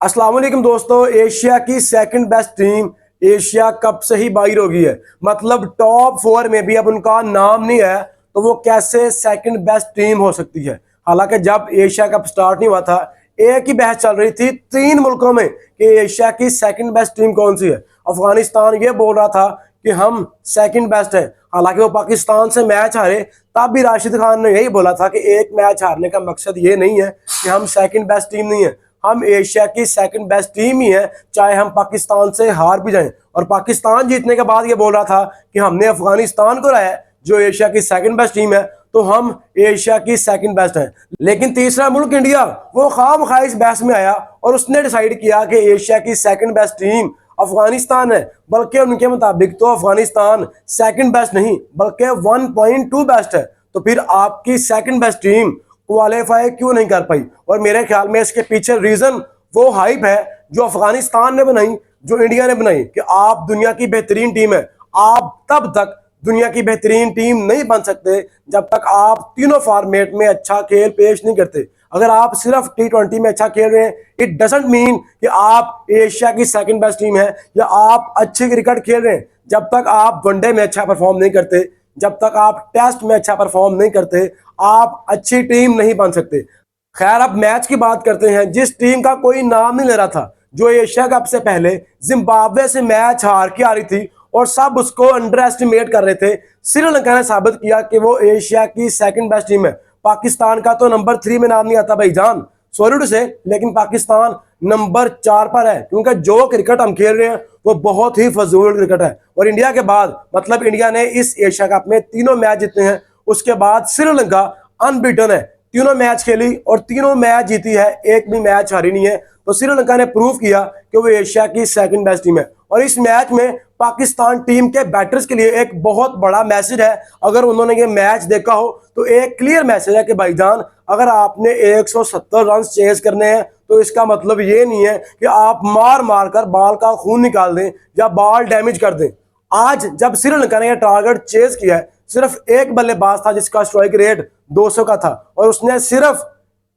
अस्सलाम वालेकुम दोस्तों। एशिया की second best team Asia cup से ही बाहर हो गई है। मतलब टॉप 4 में भी अब उनका नाम नहीं है, तो वो कैसे सेकंड बेस्ट टीम हो सकती है। हालांकि जब एशिया कप स्टार्ट नहीं हुआ था, एक ही बहस चल रही थी 3 मुल्कों में कि एशिया की सेकंड बेस्ट टीम कौन सी है। अफगानिस्तान ये बोल रहा था कि हम सेकंड बेस्ट है। हालांकि वो पाकिस्तान से मैच हारे, तब भी राशिद खान ने यही बोला था कि एक मैच हारने का मकसद ये नहीं है कि हम सेकंड बेस्ट टीम नहीं है, हम एशिया की सेकंड बेस्ट टीम ही है, चाहे हम पाकिस्तान से हार भी जाएं। और पाकिस्तान जीतने के बाद ये बोल रहा था कि हमने अफगानिस्तान को हराया जो एशिया की सेकंड बेस्ट टीम है, तो हम एशिया की सेकंड बेस्ट हैं। लेकिन तीसरा मुल्क इंडिया वो खामखा इस बहस में आया और उसने डिसाइड किया कि एशिया की सेकंड बेस्ट टीम अफगानिस्तान है। बल्कि उनके मुताबिक तो अफगानिस्तान सेकंड बेस्ट नहीं बल्कि 1.2 बेस्ट है। तो फिर आपकी सेकंड बेस्ट टीम क्वालिफाई क्यों नहीं कर पाई? और मेरे ख्याल में इसके पीछे रीजन वो हाइप है जो अफगानिस्तान ने बनाई, जो इंडिया ने बनाई कि आप दुनिया की बेहतरीन टीम है। आप तब तक दुनिया की बेहतरीन टीम नहीं बन सकते जब तक आप तीनों फॉर्मेट में अच्छा खेल पेश नहीं करते। अगर आप सिर्फ T20 में अच्छा खेल रहे हैं, इट डजंट मीन कि आप एशिया की सेकंड बेस्ट टीम है या आप अच्छी क्रिकेट खेल रहे हैं। जब तक आप वनडे में अच्छा परफॉर्म नहीं करते, जब तक आप टेस्ट में अच्छा परफॉर्म नहीं करते, आप अच्छी टीम नहीं बन सकते। खैर, अब मैच की बात करते हैं। जिस टीम का कोई नाम नहीं ले रहा था, जो एशिया कप से पहले जिम्बाब्वे से मैच हार के आ रही थी और सब उसको अंडर एस्टिमेट कर रहे थे, श्रीलंका ने साबित किया कि वो एशिया की सेकंड बेस्ट टीम है। पाकिस्तान का तो नंबर 3 में नाम नहीं आता भाईजान, सॉरी टू से, लेकिन पाकिस्तान नंबर 4 पर है क्योंकि जो क्रिकेट हम खेल रहे हैं वो बहुत ही फजूल क्रिकेट है। और इंडिया के बाद, मतलब इंडिया ने इस एशिया कप में तीनों मैच जीते हैं, उसके बाद श्रीलंका अनबीटन है। तीनों मैच खेली और तीनों मैच जीती है, एक भी मैच हारी नहीं है। तो श्रीलंका ने प्रूव किया कि वो एशिया की सेकंड बेस्ट टीम है। और इस मैच में पाकिस्तान टीम के बैटर्स के लिए एक बहुत बड़ा मैसेज है। अगर उन्होंने ये मैच देखा हो तो एक क्लियर मैसेज है कि भाईजान, अगर आपने 170 रन चेज करने हैं तो इसका मतलब ये नहीं है कि आप मार मार कर बॉल का खून निकाल दें या बॉल डैमेज कर दें। आज जब श्रीलंका ने यह टारगेट चेज किया है, सिर्फ एक बल्लेबाज था जिसका स्ट्राइक रेट 200 का था और उसने सिर्फ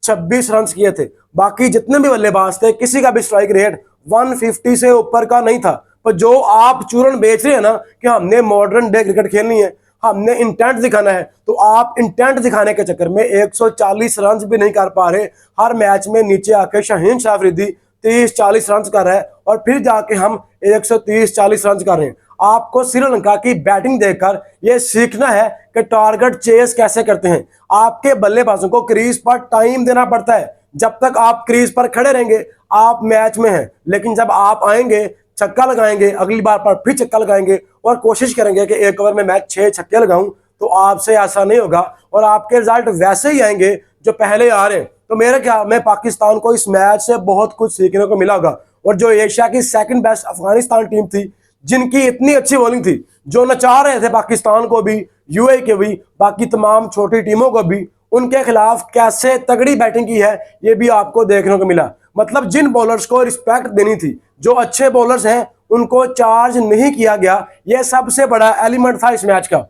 26 रन किए थे। बाकी जितने भी बल्लेबाज थे, किसी का भी स्ट्राइक रेट 150 से ऊपर का नहीं था। पर जो आप चूरन बेच रहे हैं ना कि हमने मॉडर्न डे क्रिकेट खेलनी है, हमने इंटेंट दिखाना है, तो आप इंटेंट दिखाने के चक्कर में 140 रन भी नहीं कर पा रहे। हर मैच में नीचे आके शाहीन शाह अफरीदी 30-40 रन कर रहा है और फिर जाके हम 130-40 रन कर रहे हैं। आपको श्रीलंका की बैटिंग देखकर यह सीखना है कि टारगेट चेस कैसे करते हैं। आपके बल्लेबाजों को क्रीज पर टाइम देना पड़ता है। जब तक आप क्रीज पर खड़े रहेंगे आप मैच में हैं, लेकिन जब आप आएंगे, छक्का लगाएंगे, अगली बार पर फिर छक्का लगाएंगे और कोशिश करेंगे कि एक ओवर में मैं 6 छक्के लगाऊं, तो आपसे ऐसा नहीं होगा और आपके रिजल्ट वैसे ही आएंगे जो पहले आ रहे हैं। तो मेरे ख्याल में पाकिस्तान को इस मैच से बहुत कुछ सीखने को मिला होगा। और जो एशिया की सेकंड बेस्ट अफगानिस्तान टीम थी, जिनकी इतनी अच्छी बॉलिंग थी, जो नचा रहे थे पाकिस्तान को भी, यूएई के भी, बाकी तमाम छोटी टीमों को भी, उनके खिलाफ कैसे तगड़ी बैटिंग की है ये भी आपको देखने को मिला। मतलब जिन बॉलर्स को रिस्पेक्ट देनी थी, जो अच्छे बॉलर्स हैं, उनको चार्ज नहीं किया गया। यह सबसे बड़ा एलिमेंट था इस मैच का,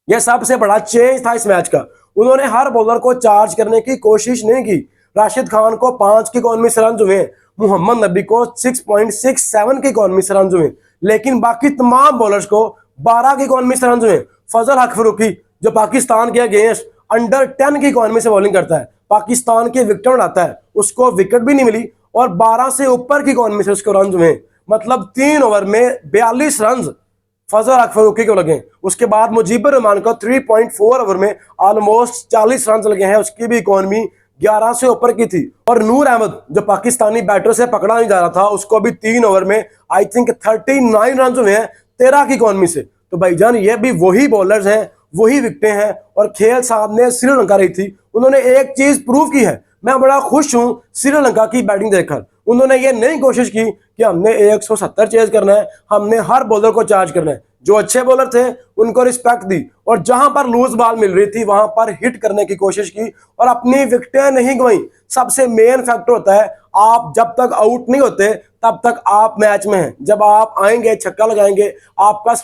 यह सबसे बड़ा चेंज था इस मैच का। उन्होंने हर बॉलर को चार्ज करने की कोशिश नहीं की। राशिद खान को 5 की इकोनॉमी से रन हुए, मोहम्मद नबी को 6.67 की इकोनॉमी से रन हुए, लेकिन बाकी तमाम बॉलर्स को 12 की इकोनॉमी से रन हुए। फजल हक फरूकी जो पाकिस्तान के अगेंस्ट अंडर 10 की इकोनॉमी से बॉलिंग करता है, पाकिस्तान की विकेट उड़ाता है, उसको विकेट भी नहीं मिली और 12 से ऊपर की इकोनॉमी से उसको रन हुए। मतलब 3 ओवर में 42 रन फजल हक फरूकी को लगे। उसके बाद मुजीबुर रहमान को 3.4 ओवर में ऑलमोस्ट 40 रन लगे हैं, उसकी भी इकोनॉमी 11 से ऊपर की थी। और नूर अहमद जो पाकिस्तानी बैटर से पकड़ा नहीं जा रहा था, उसको भी 3 ओवर में आई थिंक 39 रन हुए हैं 13 की इकोनॉमी से। तो भाईजान, ये भी वही बॉलर्स हैं, वही विकेटें हैं और खेल सामने श्रीलंका रही थी। उन्होंने एक चीज प्रूव की है। मैं बड़ा खुश हूं श्रीलंका की बैटिंग देखकर। उन्होंने ये नहीं कोशिश की कि हमने 170 चेज करना है, हमने हर बॉलर को चार्ज करना है। जो अच्छे बॉलर थे उनको रिस्पेक्ट दी और जहां पर लूज बॉल मिल रही थी वहां पर हिट करने की कोशिश की और अपनी विकेटें नहीं गंवाई। सबसे मेन फैक्टर होता है, आप जब तक आउट नहीं होते तब तक आप मैच में हैं। जब आप आएंगे, छक्का लगाएंगे, आपका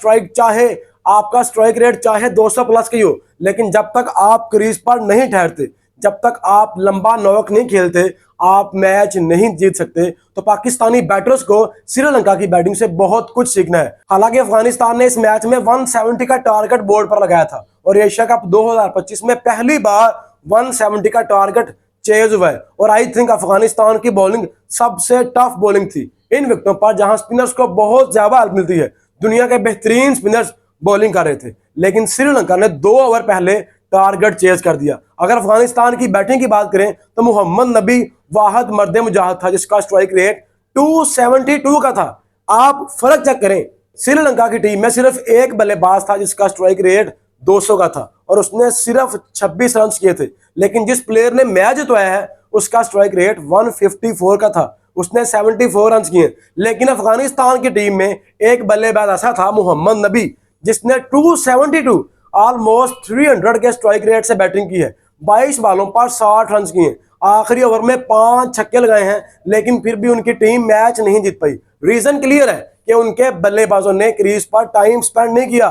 स्ट्राइक रेट चाहे 200 प्लस की हो, लेकिन जब तक आप क्रीज पर नहीं ठहरते, जब तक आप लंबा नॉक नहीं खेलते आप मैच नहीं जीत सकते। तो पाकिस्तानी बैटर्स को श्रीलंका की बैटिंग से बहुत कुछ सीखना है। हालांकि अफगानिस्तान ने इस मैच में 170 का टारगेट बोर्ड पर लगाया था और एशिया कप 2025 में पहली बार 170 का टारगेट चेज हुआ है। और आई थिंक अफगानिस्तान की बॉलिंग सबसे टफ बॉलिंग थी इन विकेटों पर, जहां स्पिनर्स को बहुत ज्यादा हेल्प मिलती है। दुनिया के बेहतरीन स्पिनर्स बॉलिंग कर रहे थे, लेकिन श्रीलंका ने 2 ओवर पहले टारगेट चेज कर दिया। अगर अफगानिस्तान की बैटिंग की बात करें तो मोहम्मद नबी वाहिद मर्द मुजाहिद था जिसका स्ट्राइक रेट 272 का था। आप फर्क चेक करें, श्रीलंका की टीम में सिर्फ एक बल्लेबाज था जिसका स्ट्राइक रेट 200 का था और उसने सिर्फ 26 रन किए थे। लेकिन जिस प्लेयर ने मैच जितवाया है उसका स्ट्राइक रेट 154 का था, उसने 74 रन किए। लेकिन अफगानिस्तान की टीम में एक बल्लेबाज ऐसा था मोहम्मद नबी जिसने 272 ऑलमोस्ट 300 के स्ट्राइक रेट से बैटिंग की है। 22 बॉलों पर 60 रन किए, आखिरी ओवर में 5 छक्के लगाए हैं, लेकिन फिर भी उनकी टीम मैच नहीं जीत पाई। रीजन क्लियर है कि उनके बल्लेबाजों ने क्रीज पर टाइम स्पेंड नहीं किया,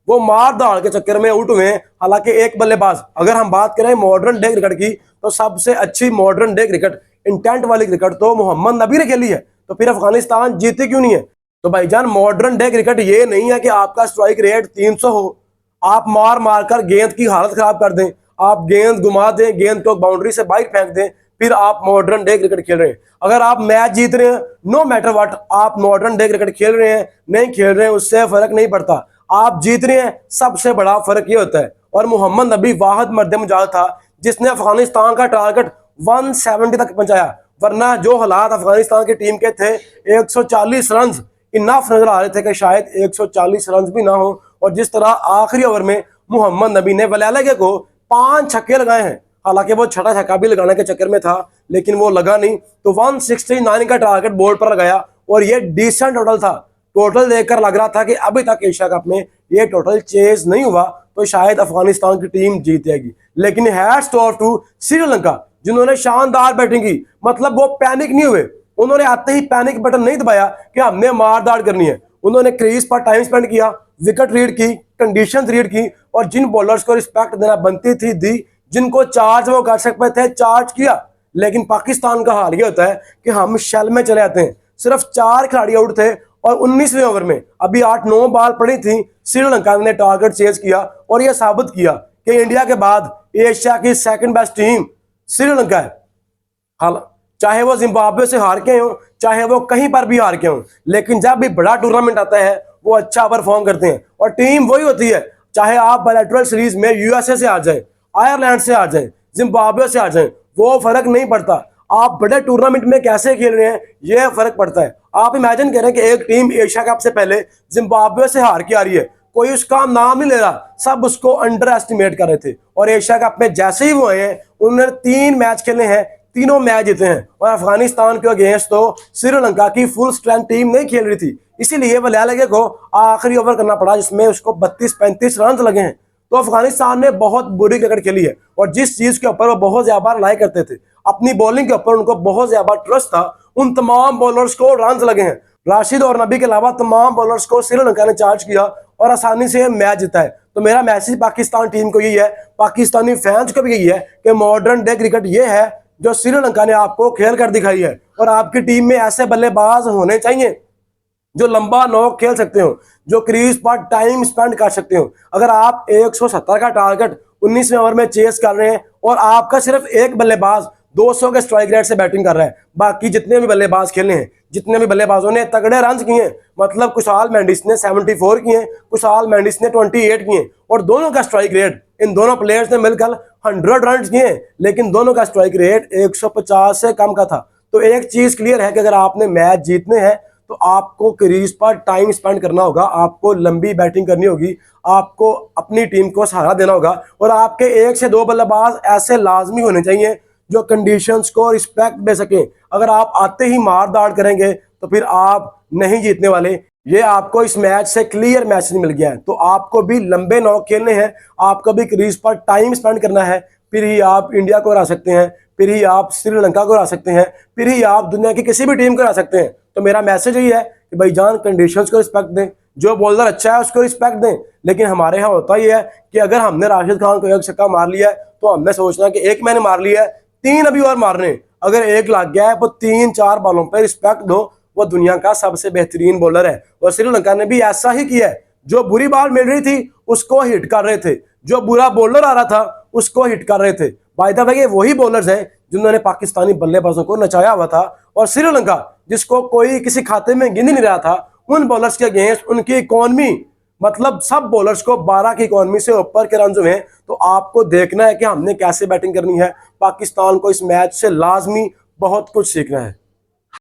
वो मार दाड़ के चक्कर में आउट हुए। हालांकि एक बल्लेबाज, अगर हम बात करें मॉडर्न डे क्रिकेट की, तो सबसे अच्छी मॉडर्न डे क्रिकेट, इंटेंट वाली क्रिकेट तो मोहम्मद नबी ने खेली है। तो फिर अफगानिस्तान जीती क्यों नहीं है? तो भाईजान मॉडर्न डे क्रिकेट ये नहीं है कि आपका स्ट्राइक रेट 300 हो, आप मार मार कर गेंद की हालत खराब कर दें, आप गेंद घुमा दें, गेंद को बाउंड्री से बाहर फेंक दें, फिर आप मॉडर्न डे क्रिकेट खेल रहे हैं। अगर आप मैच जीत रहे हैं, नो मैटर व्हाट, आप मॉडर्न डे क्रिकेट खेल रहे हैं नहीं खेल रहे हैं उससे फर्क नहीं पड़ता, आप जीत रहे हैं, सबसे बड़ा फर्क ये होता है। और मोहम्मद नबी वाहिद मर्द मुजाहिद था जिसने अफगानिस्तान का टारगेट 170 तक पहुंचाया। वरना जो हालात अफगानिस्तान की टीम के थे, 140 रन इनफ नजर आ रहे थे कि शायद 140 रन भी ना हो। और जिस तरह आखिरी ओवर में मोहम्मद नबी ने वलैलगे को 5 छक्के लगाए हैं, हालांकि वो छठा छक्का भी लगाने के चक्कर में था लेकिन वो लगा नहीं, तो 169 का टारगेट बोर्ड पर लगाया और ये डिसेंट टोटल था। टोटल देखकर लग रहा था कि अभी तक एशिया कप में ये टोटल चेज नहीं हुआ तो शायद अफगानिस्तान की टीम जीत जाएगी। लेकिन हैट्स ऑफ टू श्रीलंका जिन्होंने शानदार बैटिंग की, मतलब वो पैनिक नहीं हुए, उन्होंने आते ही पैनिक बटन नहीं दबाया कि हमने मारदाड़ करनी है। उन्होंने क्रीज पर टाइम स्पेंड किया, विकेट रीड की, कंडीशन रीड की और जिन बॉलर्स को रिस्पेक्ट देना बनती थी दी, जिनको चार्ज वो कर सकते थे चार्ज किया। लेकिन पाकिस्तान का हाल ये होता है कि हम शेल में चले आते हैं। सिर्फ 4 खिलाड़ी आउट थे और 19वें ओवर में अभी 8-9 बॉल पड़ी थी, श्रीलंका ने टारगेट चेज किया और यह साबित किया कि इंडिया के बाद एशिया की सेकंड बेस्ट टीम श्रीलंका है। हाल चाहे वो जिम्बाब्वे से हार के हो, चाहे वो कहीं पर भी हार के हो, लेकिन जब भी बड़ा टूर्नामेंट आता है वो अच्छा परफॉर्म करते हैं और टीम वही होती है। चाहे आप बायलैटरल सीरीज में यूएसए से आ जाए, आयरलैंड से आ जाए, जिम्बाब्वे से आ जाए, वो फर्क नहीं पड़ता। आप बड़े टूर्नामेंट में कैसे खेल रहे हैं ये फर्क पड़ता है। आप इमेजिन करें कि एक टीम एशिया कप से पहले जिम्बाब्वे से हार के आ रही है, कोई उसका नाम नहीं ले रहा, सब उसको अंडर एस्टिमेट कर रहे थे। और एशिया कप में जैसे ही वो आए हैं उन्होंने 3 मैच खेले हैं, तीनों मैच जीते हैं। और अफगानिस्तान के अगेंस्ट तो श्रीलंका की फुल स्ट्रेंथ टीम नहीं खेल रही थी, इसीलिए वलैलगे को आखिरी ओवर करना पड़ा जिसमें उसको 32-35 रन लगे हैं। तो अफगानिस्तान ने बहुत बुरी क्रिकेट खेली है और जिस चीज के ऊपर वो बहुत ज्यादा रिलाई करते थे, अपनी बॉलिंग के ऊपर उनको बहुत ज्यादा ट्रस्ट था, उन तमाम बॉलर्स को रन लगे हैं। राशिद और नबी के अलावा तमाम बॉलर्स को श्रीलंका ने चार्ज किया और आसानी से मैच जीता है। तो मेरा मैसेज पाकिस्तान टीम को यही है, पाकिस्तानी फैंस को भी यही है कि मॉडर्न डे क्रिकेट ये है जो श्रीलंका ने आपको खेल कर दिखाई है। और आपकी टीम में ऐसे बल्लेबाज होने चाहिए जो लंबा नॉक खेल सकते हो, जो क्रीज पर टाइम स्पेंड कर सकते हो। अगर आप 170 का टारगेट 19वें ओवर में चेस कर रहे हैं और आपका सिर्फ एक बल्लेबाज 200 के स्ट्राइक रेट से बैटिंग कर रहा है, बाकी जितने भी बल्लेबाज खेले हैं, जितने भी बल्लेबाजों ने तगड़े रन किए, मतलब कुशाल मेंडिस ने 74 किए, कुशाल मेंडिस ने 28 किए और दोनों का स्ट्राइक रेट, इन दोनों प्लेयर्स ने मिलकर 100 रन किए, लेकिन दोनों का स्ट्राइक रेट 150 से कम का था। तो एक चीज क्लियर है कि अगर आपने मैच जीतने हैं तो आपको क्रीज पर टाइम स्पेंड करना होगा, आपको लंबी बैटिंग करनी होगी, आपको अपनी टीम को सहारा देना होगा और आपके 1 से 2 बल्लेबाज ऐसे लाजमी होने चाहिए जो कंडीशंस को रिस्पेक्ट दे सकें। अगर आप आते ही मार दाड़ करेंगे तो फिर आप नहीं जीतने वाले। ये आपको इस मैच से क्लियर मैसेज मिल गया है। तो आपको भी लंबे नॉक खेलने हैं, आपको भी क्रीज पर टाइम स्पेंड करना है, फिर ही आप इंडिया को हरा सकते हैं, फिर ही आप श्रीलंका को हरा सकते हैं, फिर ही आप दुनिया की किसी भी टीम को हरा सकते हैं। तो मेरा मैसेज यही है कि भाईजान कंडीशंस को रिस्पेक्ट दें, जो बॉलर अच्छा है उसको रिस्पेक्ट दें। लेकिन हमारे यहाँ होता ही है कि अगर हमने राशिद खान को एक छक्का मार लिया है तो हमने सोचना कि एक मैंने मार लिया है, 3 अभी और मारने, अगर एक लग गया है तो 3-4 बॉलों पर रिस्पेक्ट दो। वो दुनिया का सबसे बेहतरीन बॉलर है और श्रीलंका ने भी ऐसा ही किया है। जो बुरी बॉल मिल रही थी उसको हिट कर रहे थे, जो बुरा बॉलर आ रहा था उसको हिट कर रहे थे। बाय द वे ये वही बॉलर्स हैं जिन्होंने पाकिस्तानी बल्लेबाजों को नचाया हुआ था। और श्रीलंका जिसको कोई किसी खाते में गिन ही नहीं रहा था, उन बॉलर्स के अगेंस्ट उनकी इकॉनमी, मतलब सब बॉलर्स को 12 की इकॉनमी से ऊपर के रन हुए। तो आपको देखना है कि हमने कैसे बैटिंग करनी है। पाकिस्तान को इस मैच से लाजमी बहुत कुछ सीखना है।